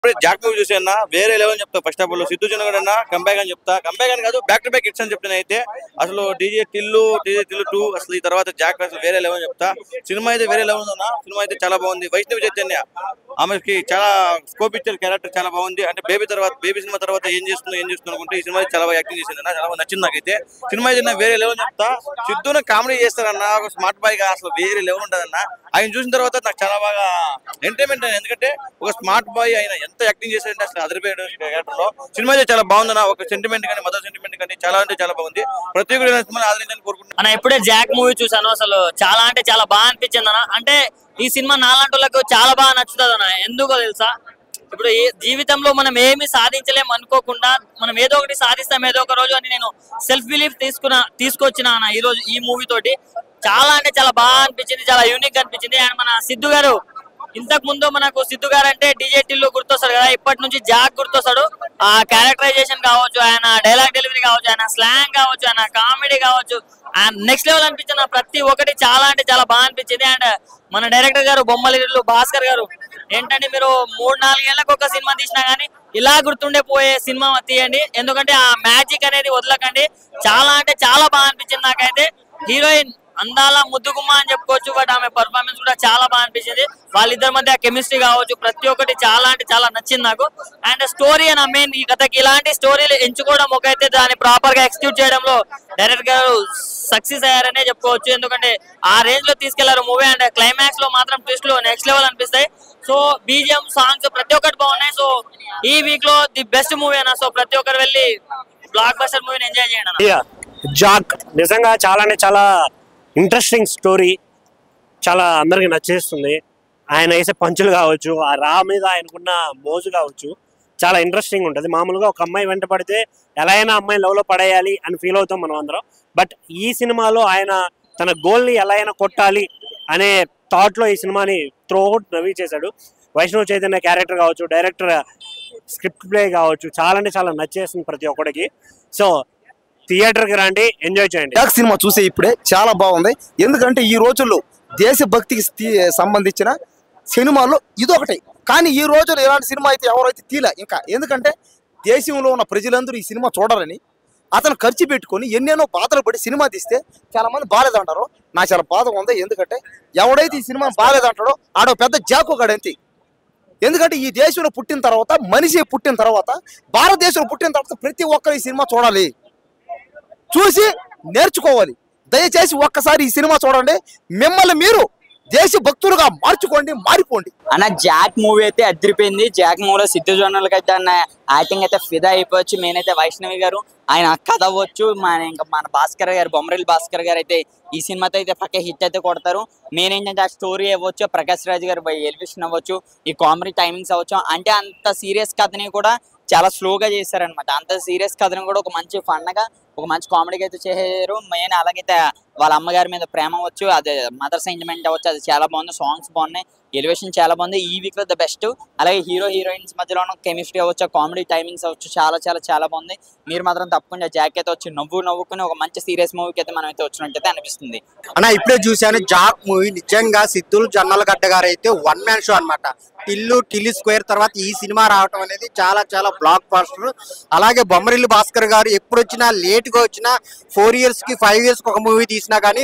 ఇప్పుడే Jack movie చూసాను, వేరే లెవెల్ చెప్తా. First of all Siddhu Jonnalagadda అన్న కంబ్యాక్ అని చెప్తా. కంబ్యాక్ అని కాదు, బ్యాక్ టు బ్యాక్ హిట్స్ అని చెప్తాను. అయితే అసలు డీజే టిల్లు 2 అసలు ఈ తర్వాత జాక్ అసలు వేరే లెవెల్ చెప్తా. సినిమా అయితే వేరే లెవెల్ ఉందన్న. సినిమా అయితే చాలా బాగుంది. వైష్ణవి చైతన్య ఆమెకి చాలా స్కోప్ ఇచ్చారు, క్యారెక్టర్ చాలా బాగుంది. అంటే బేబీ సినిమా తర్వాత ఏం చేస్తుంది అనుకుంటే ఈ సినిమా చాలా బాగా యాక్టింగ్ చేసింది అన్న, చాలా బాగా నచ్చింది నాకైతే. సినిమా అయితే వేరే లెవెల్ చెప్తా. సిద్ధును కామెడీ చేస్తారన్న, ఒక స్మార్ట్ బాయ్ గా అసలు వేరే లెవెల్ ఉంటదన్న. ఆయన చూసిన తర్వాత నాకు చాలా బాగా ఎంటర్టైన్మెంట్ అయింది. ఎందుకంటే ఒక స్మార్ట్ బాయ్ ఆయన ఎంత యాక్టింగ్ చేశారంటే అసలు అదిరిపోయాడు క్యారెక్టర్ లో. సినిమా అయితే చాలా బాగుందన్న. ఒక సెంటిమెంట్ కానీ మదర్ సెంటిమెంట్ కానీ చాలా అంటే చాలా బాగుంది. ప్రతి ఒక్కరు ఆదరించాలని కోరుకుంటున్నాను అన్న. ఇప్పుడే జాక్ మూవీ చూసాను, అసలు చాలా అంటే చాలా బాగా అనిపించింది అన్న. అంటే ఈ సినిమా నాలాంటి వాళ్ళకు చాలా బాగా నచ్చుతుంది అన్న. ఎందుకో తెలుసా, ఇప్పుడు ఈ జీవితంలో మనం ఏమి సాధించలేము అనుకోకుండా మనం ఏదో ఒకటి సాధిస్తాం ఏదో ఒక రోజు అని నేను సెల్ఫ్ బిలీఫ్ తీసుకొచ్చిన అన్న ఈ రోజు ఈ మూవీ తోటి. చాలా అంటే చాలా బాగా అనిపించింది, చాలా యూనిక్ గా అనిపించింది. అండ్ మన సిద్ధు గారు, ఇంతకు ముందు మనకు సిద్ధు గారు అంటే డీజే టిల్లు గుర్తొస్తాడు కదా, ఇప్పటి నుంచి జాక్ గుర్తొస్తాడు. ఆ క్యారెక్టరైజేషన్ కావచ్చు, ఆయన డైలాగ్ డెలివరీ కావచ్చు, ఆయన స్లాంగ్ కావచ్చు, ఆయన కామెడీ కావచ్చు, అండ్ నెక్స్ట్ లెవెల్ అనిపించిన ప్రతి ఒక్కటి చాలా అంటే చాలా బాగా అనిపించింది. అండ్ మన డైరెక్టర్ గారు బొమ్మలిల్లు భాస్కర్ గారు ఏంటంటే, మీరు 3-4 ఏళ్ళకు ఒక సినిమా తీసినా గానీ ఇలా గుర్తుండే పోయే సినిమా తీయండి. ఎందుకంటే ఆ మ్యాజిక్ అనేది వదలకండి. చాలా అంటే చాలా బాగా అనిపించింది నాకైతే. హీరోయిన్ అందాల ముద్దుగుమ్మ అని చెప్పుకోవచ్చు, బట్ ఆమె పర్ఫార్మెన్స్ కూడా చాలా బాగా అనిపించింది. వాళ్ళిద్దరి మధ్య కెమిస్ట్రీ కావచ్చు, ప్రతి ఒక్కటి చాలా అంటే చాలా నచ్చింది నాకు. అండ్ స్టోరీ అని మెయిన్ ఈ కథకి ఇలాంటి స్టోరీలు ఎంచుకోవడం ఒకైతే, దాన్ని ప్రాపర్ గా ఎగ్జిక్యూట్ చేయడంలో డైరెక్టర్ గారు సక్సెస్ అయ్యారనే చెప్పుకోవచ్చు. ఎందుకంటే ఆ రేంజ్ లో తీసుకెళ్లారు మూవీ. అండ్ క్లైమాక్స్ లో మాత్రం ట్విస్ట్ లో నెక్స్ట్ లెవెల్ అనిపిస్తాయి. సో బీజిఎం సాంగ్స్ ప్రతి ఒక్కటి బాగున్నాయి. సో ఈ వీక్ లో ది బెస్ట్ మూవీ అన్న. సో ప్రతి ఒక్కరు వెళ్ళి బ్లాక్ బస్టర్ మూవీని ఎంజాయ్ చేయండి అన్న. జాక్ నిజంగా చాలా అంటే చాలా ఇంట్రెస్టింగ్ స్టోరీ, చాలా అందరికి నచ్చేస్తుంది. ఆయన వేసే పంచులు కావచ్చు, ఆ రా మీద ఆయనకున్న మోజు కావచ్చు, చాలా ఇంట్రెస్టింగ్ ఉంటుంది. మామూలుగా ఒక అమ్మాయి వెంట పడితే ఎలా అయినా అమ్మాయి లవ్లో పడేయాలి అని ఫీల్ అవుతాం మనం అందరం. బట్ ఈ సినిమాలో ఆయన తన గోల్ని ఎలా అయినా కొట్టాలి అనే థాట్లో ఈ సినిమాని త్రూఅవుట్ నవ్వి చేశాడు. వైష్ణవ్ చైతన్య క్యారెక్టర్ కావచ్చు, డైరెక్టర్ స్క్రిప్ట్ ప్లే కావచ్చు, చాలా అంటే చాలా నచ్చేస్తుంది ప్రతి ఒక్కడికి. సో థియేటర్కి రండి, ఎంజాయ్ చేయండి. జాక్ సినిమా చూసే ఇప్పుడే చాలా బాగుంది. ఎందుకంటే ఈ రోజుల్లో దేశభక్తికి సంబంధించిన సినిమాల్లో ఇదొకటి. కానీ ఈ రోజుల్లో ఇలాంటి సినిమా అయితే ఎవరైతే తీలే ఇంకా. ఎందుకంటే దేశంలో ఉన్న ప్రజలందరూ ఈ సినిమా చూడాలని అతను ఖర్చు పెట్టుకొని ఎన్నెన్నో బాధలు పడి సినిమా తీస్తే చాలా మంది బాగాలేదంటారు. నాకు చాలా బాధ ఉంది. ఎందుకంటే ఎవడైతే ఈ సినిమా బాగాలేదంటాడో ఆడో పెద్ద జాకు గడంతి. ఎందుకంటే ఈ దేశంలో పుట్టిన తర్వాత, మనిషి పుట్టిన తర్వాత, భారతదేశంలో పుట్టిన తర్వాత ప్రతి ఒక్కరు ఈ సినిమా చూడాలి, చూసి నేర్చుకోవాలి. దయచేసి ఒక్కసారి ఈ సినిమా చూడండి, మిమ్మల్ని మీరు దేశభక్తులుగా మార్చుకోండి, మారిపోండి అన్న. జాక్ మూవీ అయితే అదిరిపోయింది. జాక్ మూవీలో సిద్ధు జొన్నలకి అయితే అన్న యాక్టింగ్ అయితే ఫిదా అయిపోవచ్చు. మెయిన్ అయితే వైష్ణవి గారు, ఆయన కథ అవ్వచ్చు, ఇంకా మన భాస్కర్ గారు, బొమ్మరిల్లు భాస్కర్ గారు అయితే ఈ సినిమాతో అయితే పక్క హిట్ అయితే కొడతారు. మెయిన్ ఏంటంటే ఆ స్టోరీ అవ్వచ్చు, ప్రకాష్ రాజ్ గారు బై ఎలివేషన్ అవ్వచ్చు, ఈ కామెడీ టైమింగ్స్ అవ్వచ్చు. అంటే అంత సీరియస్ కథని కూడా చాలా స్లోగా చేశారనమాట. అంత సీరియస్ కథను కూడా ఒక మంచి ఫన్గా, ఒక మంచి కామెడీకి అయితే చేశారు. మెయిన్ అలాగైతే వాళ్ళ అమ్మగారి మీద ప్రేమ అవ్వచ్చు, అదే మదర్ సెంటిమెంట్ అవ్వచ్చు, అది చాలా బాగుంది. సాంగ్స్ బాగున్నాయి, ఎలివేషన్ చాలా బాగుంది. ఈ వీక్ లో ద బెస్ట్. అలాగే హీరో హీరోయిన్స్ మధ్యలో కెమిస్ట్రీ అవ్వచ్చు, కామెడీ టైమింగ్స్ అవ్వచ్చు, చాలా చాలా చాలా బాగుంది. మీరు మాత్రం తప్పకుండా జాక్ అయితే వచ్చి నవ్వుకుని ఒక మంచి సీరియస్ మూవీకి అయితే మనం అయితే వచ్చినట్టయితే అనిపిస్తుంది అన్న. ఇప్పుడే చూశాను జాక్ మూవీ. నిజంగా సిద్ధు జొన్నలగడ్డ గారు అయితే 1 మ్యాన్ షో అనమాట. టిల్లు స్క్వేర్ తర్వాత ఈ సినిమా రావటం అనేది చాలా చాలా బ్లాక్ బాస్టర్. అలాగే బొమ్మరిల్లు భాస్కర్ గారు ఎప్పుడు వచ్చినా, లేట్గా వచ్చినా, 4 years కి 5 years కి ఒక మూవీ తీసినా కానీ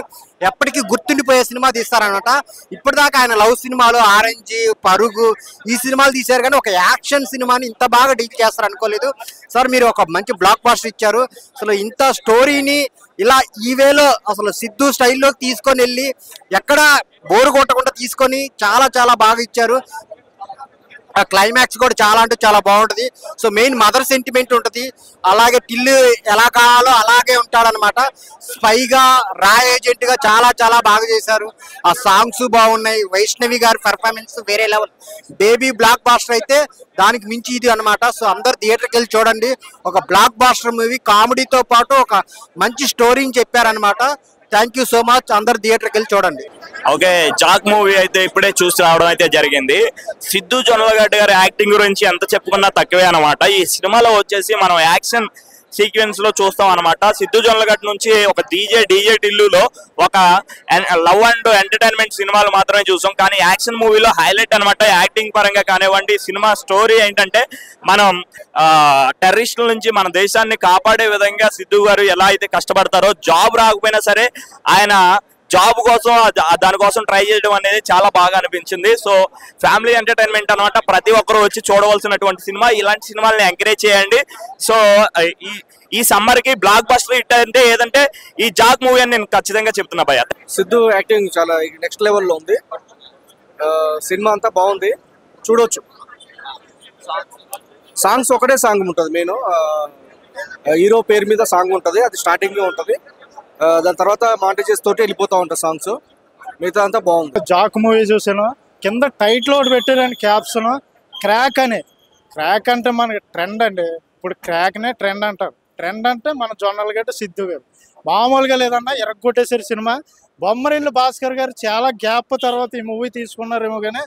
ఎప్పటికీ గుర్తుండిపోయే సినిమా తీస్తారనమాట. ఇప్పటిదాకా ఆయన లవ్ సినిమాలు, ఆరెంజ్, పరుగు ఈ సినిమాలు తీశారు, కానీ ఒక యాక్షన్ సినిమాని ఇంత బాగా డీల్ చేస్తారు అనుకోలేదు. సార్ మీరు ఒక మంచి బ్లాక్ బాస్టర్ ఇచ్చారు. అసలు ఇంత స్టోరీని ఇలా ఈ వేలో అసలు సిద్ధు స్టైల్లోకి తీసుకొని వెళ్ళి ఎక్కడ బోరు కొట్టకుండా తీసుకొని చాలా చాలా బాగా ఇచ్చారు. క్లైమాక్స్ కూడా చాలా అంటే చాలా బాగుంటుంది. సో మెయిన్ మదర్ సెంటిమెంట్ ఉంటుంది. అలాగే టిల్లు ఎలా కావాలో అలాగే ఉంటాడనమాట. స్పైగా, రా ఏజెంట్ గా చాలా చాలా బాగా చేశారు. ఆ సాంగ్స్ బాగున్నాయి. వైష్ణవి గారి పెర్ఫార్మెన్స్ వేరే లెవెల్. బేబీ బ్లాక్ బాస్టర్ అయితే దానికి మించి ఇది అనమాట. సో అందరు థియేటర్కి వెళ్ళి చూడండి. ఒక బ్లాక్ బాస్టర్ మూవీ, కామెడీతో పాటు ఒక మంచి స్టోరీని చెప్పారనమాట. Thank you so much. అందరు థియేటర్కి వెళ్ళి చూడండి. ఓకే, జాక్ మూవీ అయితే ఇప్పుడే చూసి రావడం అయితే జరిగింది. సిద్ధు జొన్నలగడ్డ గారి యాక్టింగ్ గురించి ఎంత చెప్పుకున్నా తక్కువే అనమాట. ఈ సినిమాలో వచ్చేసి మనం యాక్షన్ సీక్వెన్స్ లో చూస్తాం అనమాట. సిద్ధు జొన్నలగడ్డ నుంచి ఒక డీజే టిల్లులో ఒక లవ్ అండ్ ఎంటర్టైన్మెంట్ సినిమాలు మాత్రమే చూసాం. కానీ యాక్షన్ మూవీలో హైలైట్ అనమాట. యాక్టింగ్ పరంగా కానివ్వండి, సినిమా స్టోరీ ఏంటంటే మనం టెర్రరిస్టుల నుంచి మన దేశాన్ని కాపాడే విధంగా సిద్ధు గారు ఎలా అయితే కష్టపడతారో, జాబ్ రాకపోయినా సరే ఆయన జాబ్ కోసం దానికోసం ట్రై చేయడం అనేది చాలా బాగా అనిపించింది. సో ఫ్యామిలీ ఎంటర్టైన్మెంట్ అనమాట. ప్రతి ఒక్కరు వచ్చి చూడవలసినటువంటి సినిమా. ఇలాంటి సినిమాల్ని ఎంకరేజ్ చేయండి. సో ఈ సమ్మర్ కి బ్లాక్ బస్టర్ హిట్ అంటే ఏదంటే ఈ జాక్ మూవీ అని నేను ఖచ్చితంగా చెప్తున్నా భయ్య. సిద్ధు యాక్టింగ్ చాలా నెక్స్ట్ లెవెల్లో ఉంది. సినిమా అంతా బాగుంది, చూడొచ్చు. సాంగ్స్ ఒకటే సాంగ్ ఉంటుంది, మెయిన్ హీరో పేరు మీద సాంగ్ ఉంటుంది, అది స్టార్టింగ్ లో ఉంటుంది. దాని తర్వాత మాంటేజెస్ తోటి వెళ్ళిపోతా ఉంటాయి సాంగ్స్. మిగతా అంతా బాగుంది. జాక్ మూవీ చూసాను, కింద టైటిల్ ఒకటి పెట్టారని క్యాప్షన్ క్రాక్ అని. క్రాక్ అంటే మనకి ట్రెండ్ అండి. ఇప్పుడు క్రాక్నే ట్రెండ్ అంటారు. ట్రెండ్ అంటే మన జొన్నలగడ్డ సిద్ధు గారు మామూలుగా లేదన్నా ఎరగొట్టేసారు సినిమా. బొమ్మరిల్లు భాస్కర్ గారు చాలా గ్యాప్ తర్వాత ఈ మూవీ తీసుకున్నారేమో కానీ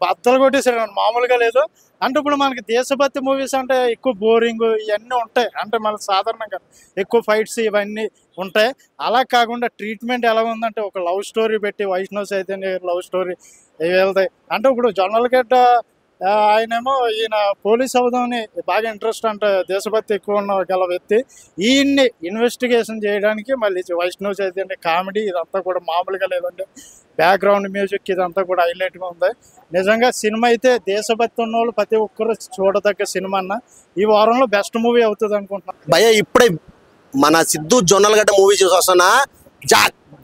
బద్దలు కొట్టేసారు, మామూలుగా లేదు. అంటే ఇప్పుడు మనకి దేశభక్తి మూవీస్ అంటే ఎక్కువ బోరింగ్ ఇవన్నీ ఉంటాయి, అంటే మనకి సాధారణంగా ఎక్కువ ఫైట్స్ ఇవన్నీ ఉంటాయి. అలా కాకుండా ట్రీట్మెంట్ ఎలా ఉందంటే ఒక లవ్ స్టోరీ పెట్టి వైష్ణవ్ చైతన్య లవ్ స్టోరీ వెళ్తాయి. అంటే ఇప్పుడు జొన్నలగడ్డ ఆయనేమో ఈయన పోలీస్ అవుదామని బాగా ఇంట్రెస్ట్, అంటే దేశభక్తి ఎక్కువ ఉన్న గల వ్యక్తి. ఈయన్ని ఇన్వెస్టిగేషన్ చేయడానికి మళ్ళీ వైష్ణవ్ చైతన్య కామెడీ ఇదంతా కూడా మామూలుగా లేదండి. బ్యాక్గ్రౌండ్ మ్యూజిక్ ఇదంతా కూడా హైలైట్గా ఉంది. నిజంగా సినిమా అయితే దేశభక్తి ఉన్న వాళ్ళు ప్రతి ఒక్కరు చూడదగ్గ సినిమా అన్న. ఈ వారంలో బెస్ట్ మూవీ అవుతుంది అనుకుంటున్నాను భయ్య. ఇప్పుడే మన సిద్ధు జొన్నలగడ్డ మూవీ చూసి వస్తున్నా.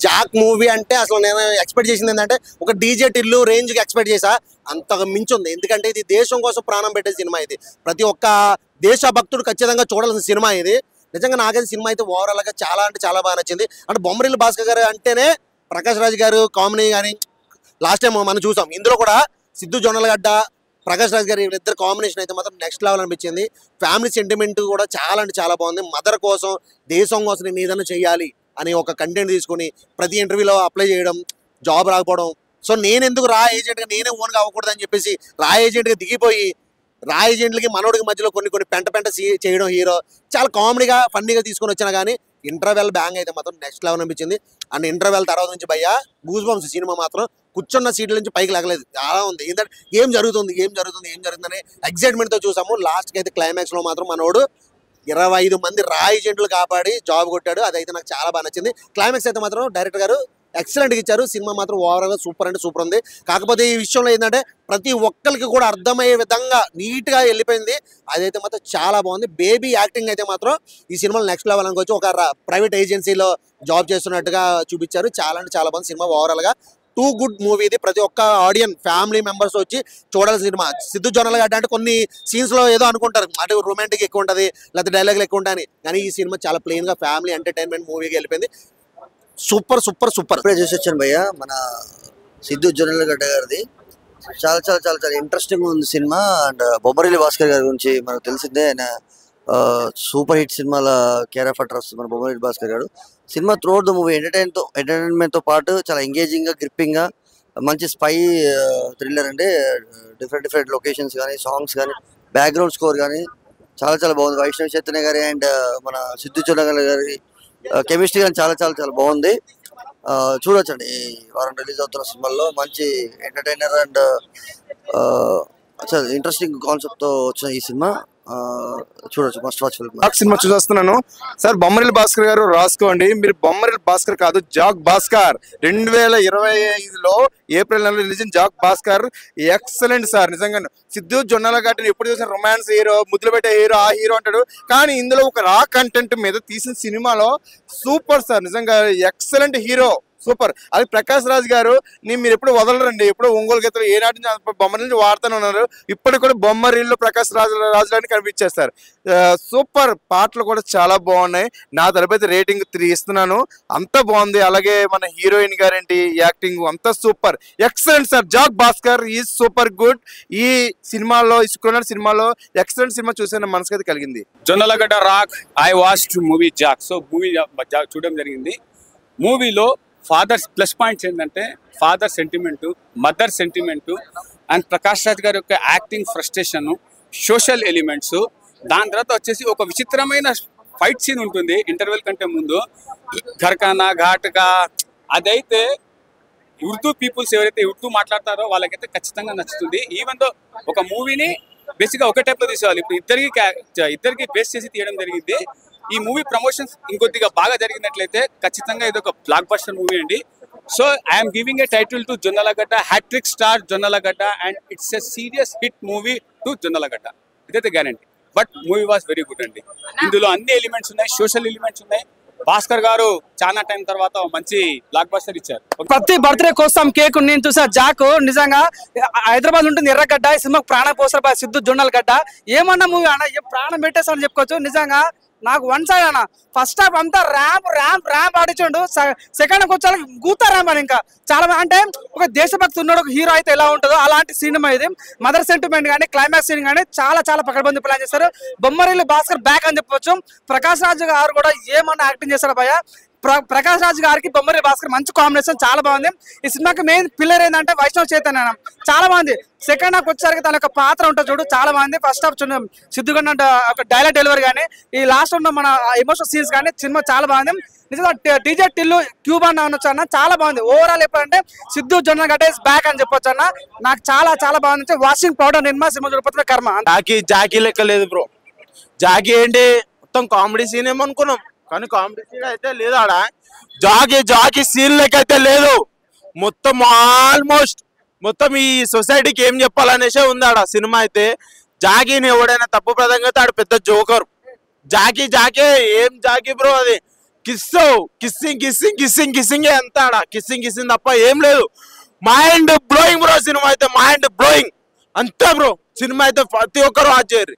జాక్ మూవీ అంటే అసలు నేను ఎక్స్పెక్ట్ చేసింది ఏంటంటే ఒక డీజే టిల్లు రేంజ్కి ఎక్స్పెక్ట్ చేసా, అంతగా మించుంది. ఎందుకంటే ఇది దేశం కోసం ప్రాణం పెట్టే సినిమా. ఇది ప్రతి ఒక్క దేశభక్తుడు ఖచ్చితంగా చూడాల్సిన సినిమా ఇది. నిజంగా నాకైతే సినిమా అయితే ఓవరాల్గా చాలా అంటే చాలా బాగా నచ్చింది. అంటే బొమ్మరిల్లు భాస్కర్ గారు అంటేనే ప్రకాష్ రాజ్ గారు కామెడీ కానీ లాస్ట్ టైం మనం చూసాం. ఇందులో కూడా సిద్ధు జొన్నలగడ్డ ప్రకాష్ రాజ్ గారి ఇద్దరు కాంబినేషన్ అయితే మాత్రం నెక్స్ట్ లెవెల్ అనిపించింది. ఫ్యామిలీ సెంటిమెంట్ కూడా చాలా అంటే చాలా బాగుంది. మదర్ కోసం, దేశం కోసం నేను ఏదైనా చేయాలి అని ఒక కంటెంట్ తీసుకొని ప్రతి ఇంటర్వ్యూలో అప్లై చేయడం, జాబ్ రాకపోవడం. సో నేను ఎందుకు రా ఏజెంట్గా నేనే ఓన్గా అవ్వకూడదు అని చెప్పేసి రా ఏజెంట్గా దిగిపోయి రా ఏజెంట్లకి మనోడికి మధ్యలో కొన్ని పెంట చేయడం హీరో చాలా కామెడీగా ఫన్నీగా తీసుకొని వచ్చినా కానీ ఇంటర్వెల్ బ్యాంగ్ అయితే మాత్రం నెక్స్ట్ లెవెల్ అనిపించింది. అండ్ ఇంటర్వెల్ తర్వాత నుంచి భయ్య గూస్ బంప్స్ సినిమా మాత్రం కూర్చున్న సీట్ల నుంచి పైకి లాగలేదు, చాలా ఉంది. ఏంటంటే ఏం జరుగుతుందని ఎక్సైట్మెంట్తో చూసాము. లాస్ట్కి అయితే క్లైమాక్స్లో మాత్రం మనోడు 25 మంది రా ఏజెంట్లు కాపాడి జాబ్ కొట్టాడు. అదైతే నాకు చాలా బాగా నచ్చింది. క్లైమాక్స్ అయితే మాత్రం డైరెక్టర్ గారు ఎక్సలెంట్గా ఇచ్చారు. సినిమా మాత్రం ఓవరాల్గా సూపర్ అంటే సూపర్ ఉంది. కాకపోతే ఈ విషయంలో ఏంటంటే ప్రతి ఒక్కరికి కూడా అర్థమయ్యే విధంగా నీట్గా వెళ్ళిపోయింది. అదైతే మాత్రం చాలా బాగుంది. బేబీ యాక్టింగ్ అయితే మాత్రం ఈ సినిమాలో నెక్స్ట్ లెవెల్ అనుకోవచ్చు. ఒక ప్రైవేట్ ఏజెన్సీలో జాబ్ చేస్తున్నట్టుగా చూపించారు. చాలా అంటే చాలా బాగుంది సినిమా ఓవరాల్గా. టూ గుడ్ మూవీ ఇది. ప్రతి ఒక్క ఆడియన్స్ ఫ్యామిలీ మెంబర్స్ వచ్చి చూడాల్సిన సినిమా. సిద్ధు జొన్నలగడ్డ అంటే కొన్ని సీన్స్ లో ఏదో అనుకుంటారు, అంటే రొమాంటిక్ ఎక్కువ ఉంటుంది లేకపోతే డైలాగులు ఎక్కువ ఉంటాయని, కానీ ఈ సినిమా చాలా ప్లెయిన్ గా ఫ్యామిలీ ఎంటర్టైన్మెంట్ మూవీగా వెళ్ళిపోయింది. Super super super. ఇప్పుడే చూసి వచ్చాను భయ్య, మన సిద్ధు జొన్నలగడ్డ గారిది చాలా చాలా చాలా చాలా ఇంట్రెస్టింగ్ ఉంది సినిమా. అండ్ బొమ్మరిల్లి భాస్కర్ గారి గురించి మనకు తెలిసిందే, ఆయన సూపర్ హిట్ సినిమాల కేర్ ఆఫ్ అడ్రస్ మన బొమ్మరిల్లి భాస్కర్ గారు. సినిమా త్రూఅవుట్ ద మూవీ ఎంటర్టైన్మెంట్తో పాటు చాలా ఎంగేజింగ్గా, గ్రిప్పింగ్గా, మంచి స్పై థ్రిల్లర్ అంటే డిఫరెంట్ లొకేషన్స్ కానీ, సాంగ్స్ కానీ, బ్యాక్గ్రౌండ్ స్కోర్ కానీ చాలా చాలా బాగుంది. వైష్ణవ్ చైతన్య గారి అండ్ మన సిద్ధు జొన్నలగడ్డ గారి కెమిస్ట్రీ కానీ చాలా చాలా చాలా బాగుంది. చూడొచ్చండి ఈ వారం రిలీజ్ అవుతున్న సినిమాల్లో. మంచి ఎంటర్టైనర్ అండ్ చాలా ఇంట్రెస్టింగ్ కాన్సెప్ట్తో వచ్చిన ఈ సినిమా చూడొచ్చు, మస్ట్ వాచ్ ఫిల్మ్. సినిమా చూస్తున్నాను సార్. బొమ్మరిల్లి భాస్కర్ గారు రాసుకోండి, మీరు బొమ్మరిల్లి భాస్కర్ కాదు జాక్ భాస్కర్. 2025లో ఏప్రిల్ నెలలో release Jack Bhaskar excellent sir. నిజంగా సిద్ధు జొన్నలగడ్డని ఎప్పుడు చూసిన రొమాన్స్ హీరో, ముద్దులు పెట్టే హీరో, ఆ హీరో అంటాడు. కానీ ఇందులో ఒక రా కంటెంట్ మీద తీసిన సినిమాలో సూపర్ సార్. నిజంగా ఎక్సలెంట్ హీరో, సూపర్. అది ప్రకాష్ రాజ్ గారు మీరు ఎప్పుడు వదలరండి, ఎప్పుడు ఒంగోలు గీతలు ఏనాటి నుంచి బొమ్మరి నుంచి వాడుతూనే ఉన్నారు. ఇప్పటికి కూడా బొమ్మరిల్లు ప్రకాష్ రాజులని కనిపించేస్తారు. సూపర్. పాటలు కూడా చాలా బాగున్నాయి. నా తరపున రేటింగ్ 3 ఇస్తున్నాను. అంత బాగుంది. అలాగే మన హీరోయిన్ గారేంటి యాక్టింగ్ అంతా super, excellent sir. Jack Bhaskar is super good. ఈ సినిమాలో, ఈ శుక్రవారం సినిమాలో ఎక్సలెంట్ సినిమా చూసిన మనసుకి అయితే కలిగింది. Jonnalagadda rock I watched movie Jack. So movie చూడడం జరిగింది. మూవీలో ఫాదర్స్ ప్లస్ పాయింట్స్ ఏంటంటే father sentiment, mother sentiment and Prakash Raj గారి యొక్క యాక్టింగ్ ఫ్రస్ట్రేషను, సోషల్ ఎలిమెంట్స్, దాని తర్వాత వచ్చేసి ఒక విచిత్రమైన ఫైట్ సీన్ ఉంటుంది ఇంటర్వెల్ కంటే ముందు, ఘర్కానా ఘాట్గా, అదైతే ఉర్దూ పీపుల్స్ ఎవరైతే ఉర్దూ మాట్లాడతారో వాళ్ళకైతే ఖచ్చితంగా నచ్చుతుంది. ఈవెన్ దో ఒక మూవీని బేసిక్గా ఒక టైప్లో తీసేవాళ్ళు, ఇప్పుడు ఇద్దరికి బేస్ చేసి తీయడం జరిగింది. ఈ మూవీ ప్రమోషన్స్ ఇంకొద్దిగా బాగా జరిగినట్లయితే ఖచ్చితంగా ఇది ఒక బ్లాక్ బస్టర్ మూవీ అండి. So I'm giving a title to Jonnalagadda, hat trick star Jonnalagadda, and it's a serious hit movie to Jonnalagadda, ఇదైతే guarantee. But movie was very good అండి. ఇందులో అన్ని ఎలిమెంట్స్ ఉన్నాయి, సోషల్ ఎలిమెంట్స్ ఉన్నాయి. భాస్కర్ గారు చాలా టైం తర్వాత మంచి బ్లాక్ బస్టర్ ఇచ్చారు. ప్రతి బర్త్డే కోసం కేక్ నేను చూసా. జాక్ నిజంగా హైదరాబాద్ ఉంటుంది ఎర్రగడ్డ, ఈ సినిమాకు ప్రాణం పోసారు సిద్ధు జొన్నలగడ్డ. ఏమన్నా మూవీ అన్న ప్రాణం పెట్టేసామని చెప్పుకోవచ్చు. నిజంగా నాకు వన్ సైడ్ అన్న ఫస్ట్ హాఫ్ అంతా ర్యాంప్ ఆడిచండు, సెకండ్ హాఫ్ వచ్చాక గూతా ర్యాంప్ అని. ఇంకా చాలా అంటే ఒక దేశభక్తి ఉన్నాడు ఒక హీరో అయితే ఎలా ఉంటుందో అలాంటి సినిమా ఇది. మదర్ సెంటిమెంట్ కానీ క్లైమాక్స్ సీన్ కానీ చాలా పకడ్బందీ ప్లాన్ చేశారు. బొమ్మరిల్లు భాస్కర్ బ్యాక్ అని చెప్పొచ్చు. ప్రకాష్ రాజ్ గారు కూడా ఏమన్నా యాక్టింగ్ చేశారు భయ్య. ప్రకాష్ రాజ్ గారికి బొమ్మరి భాస్కర్ మంచి కాంబినేషన్, చాలా బాగుంది. ఈ సినిమాకి మెయిన్ పిల్లర్ ఏంటంటే వైష్ణవ్ చైతన్య, చాలా బాగుంది. సెకండ్ హాఫ్ వచ్చేసరికి తన యొక్క పాత్ర ఉంటుంది చూడు, చాలా బాగుంది. ఫస్ట్ హాఫ్ సిద్ధుగన్న ఒక డైలాగ్ డెలివరీ కానీ, ఈ లాస్ట్ ఉన్న మన ఎమోషనల్ సీన్స్ కానీ సినిమా చాలా బాగుంది. నిజంగా డీజే టిల్లు క్యూబ్ అన్న అనొచ్చు అన్న, చాలా బాగుంది. ఓవరాల్ ఎప్పుడంటే సిద్ధు జొన్నలగడ్డ ఇస్ బ్యాక్ అని చెప్పొచ్చు అన్న. నాకు చాలా బాగుంది. వాషింగ్ పౌడర్ నిర్మా సినిమా చూడపోతే కర్మ. జాకీ లెక్క లేదు బ్రో. జాకీ ఏంటి మొత్తం కామెడీ సీన్ ఏమనుకున్నాం, కానీ కామెడీ సీన్ అయితే లేదు ఆడ. జాకీ సీన్ లెక్క అయితే లేదు. మొత్తం ఆల్మోస్ట్ మొత్తం ఈ సొసైటీకి ఏం చెప్పాలనేసే ఉంది ఆడ సినిమా అయితే. జాకీని ఎవడైనా తప్పు ప్రదంగా అయితే ఆడ పెద్ద జోకర్. జాకీ ఏం జాకీ బ్రో, అది కిస్సింగ్ ఎంత ఆడ కిస్సింగ్ తప్ప ఏం లేదు. మైండ్ బ్లోయింగ్ బ్రో సినిమా అయితే, మైండ్ బ్లోయింగ్ అంతే బ్రో. సినిమా అయితే ప్రతి ఒక్కరు వాచ్ చేయరు.